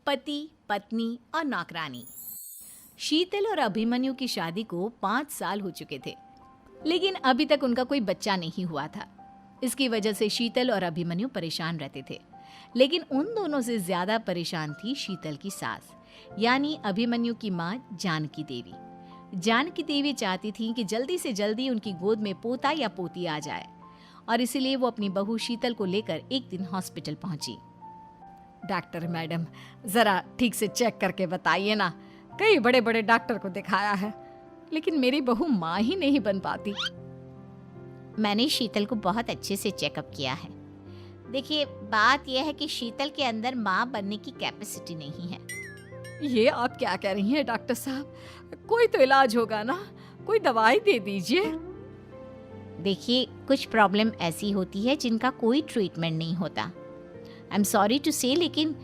पति, पत्नी और नौकरानी। शीतल और अभिमन्यु की शादी को 5 साल हो चुके थे, लेकिन अभी तक उनका कोई बच्चा नहीं हुआ था। इसकी वजह से शीतल और अभिमन्यु परेशान रहते थे, लेकिन उन दोनों से ज्यादा परेशान थी शीतल की सास, यानी अभिमन्यु की माँ जानकी देवी। जानकी देवी चाहती थी कि जल्दी से जल्दी उनकी गोद में पोता या पोती आ जाए, और इसीलिए वो अपनी बहू शीतल को लेकर एक दिन हॉस्पिटल पहुंची। डॉक्टर मैडम, जरा ठीक से चेक करके बताइए ना। कई बड़े बड़े डॉक्टर को दिखाया है, लेकिन मेरी बहू माँ ही नहीं बन पाती। मैंने शीतल को बहुत अच्छे से चेकअप किया है। देखिए, बात यह है कि शीतल के अंदर माँ बनने की कैपेसिटी नहीं है। ये आप क्या कह रही हैं डॉक्टर साहब? कोई तो इलाज होगा ना, कोई दवाई दे दीजिए। देखिए, कुछ प्रॉब्लम ऐसी होती है जिनका कोई ट्रीटमेंट नहीं होता। आई एम सॉरी टू से, लेकिन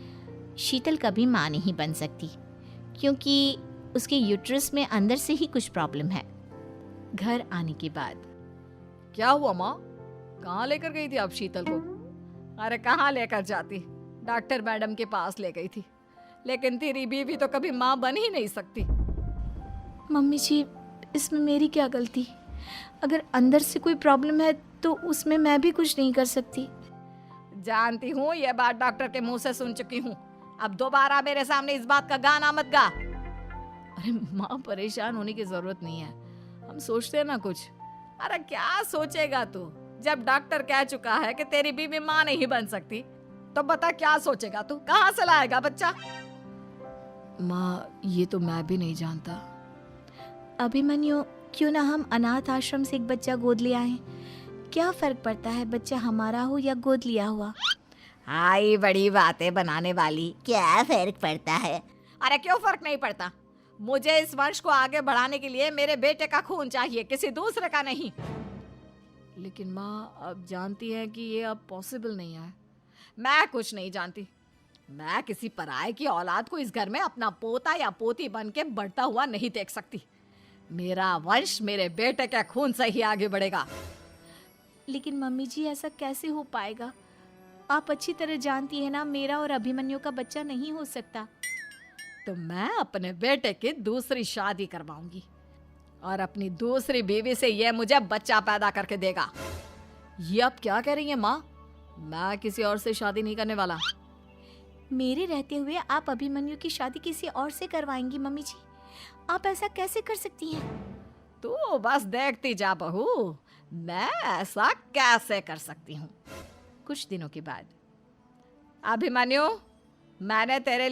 शीतल कभी माँ नहीं बन सकती, क्योंकि उसके यूट्रस में अंदर से ही कुछ प्रॉब्लम है। घर आने के बाद क्या हुआ माँ? कहाँ लेकर गई थी आप शीतल को? अरे कहाँ लेकर जाती, डॉक्टर मैडम के पास ले गई थी, लेकिन तेरी बीवी तो कभी माँ बन ही नहीं सकती। मम्मी जी, इसमें मेरी क्या गलती? अगर अंदर से कोई प्रॉब्लम है तो उसमें मैं भी कुछ नहीं कर सकती। जानती हूँ, ये बात डॉक्टर के मुंह से सुन चुकी हूँ। अब दोबारा मेरे सामने इस बात का गाना मत गा। अरे माँ, परेशान होने की जरूरत नहीं है, हम सोचते हैं ना कुछ। अरे क्या सोचेगा तू? जब डॉक्टर कह चुका है कि तेरी बीवी माँ नहीं बन सकती, तो बता क्या सोचेगा तू? कहाँ से लाएगा बच्चा? माँ, ये तो मैं भी नहीं जानता। अभिमन्यु, क्यों ना हम अनाथ आश्रम से एक बच्चा गोद ले आए? क्या फर्क पड़ता है बच्चा हमारा हो या गोद लिया हुआ? हाय, बड़ी बातें बनाने वाली। क्या फर्क पड़ता है? अरे क्यों फर्क नहीं पड़ता? मुझे इस वंश को आगे बढ़ाने के लिए मेरे बेटे का खून चाहिए, किसी दूसरे का नहीं। लेकिन माँ, आप जानती हैं कि ये अब पॉसिबल नहीं है। मैं कुछ नहीं जानती। मैं किसी पराये की औलाद को इस घर में अपना पोता या पोती बन के बढ़ता हुआ नहीं देख सकती। मेरा वंश मेरे बेटे के खून से ही आगे बढ़ेगा। लेकिन मम्मी जी, ऐसा कैसे हो पाएगा? आप अच्छी तरह जानती है ना, मेरा और अभिमन्यु का बच्चा नहीं हो सकता। तो मैं अपने बेटे की दूसरी शादी करवाऊंगी, और अपनी दूसरी बीवी से ये मुझे बच्चा पैदा करके देगा। ये आप क्या कह रही हैं माँ? मैं किसी और से शादी नहीं करने वाला। मेरे रहते हुए आप अभिमन्यु की शादी किसी और से करवाएंगी? मम्मी जी, आप ऐसा कैसे कर सकती हैं? तू बस देखती जा बहू, मैं ऐसा कैसे कर सकती हूँ। कुछ दिनों के बाद अभिमन्यु, मैंने तेरे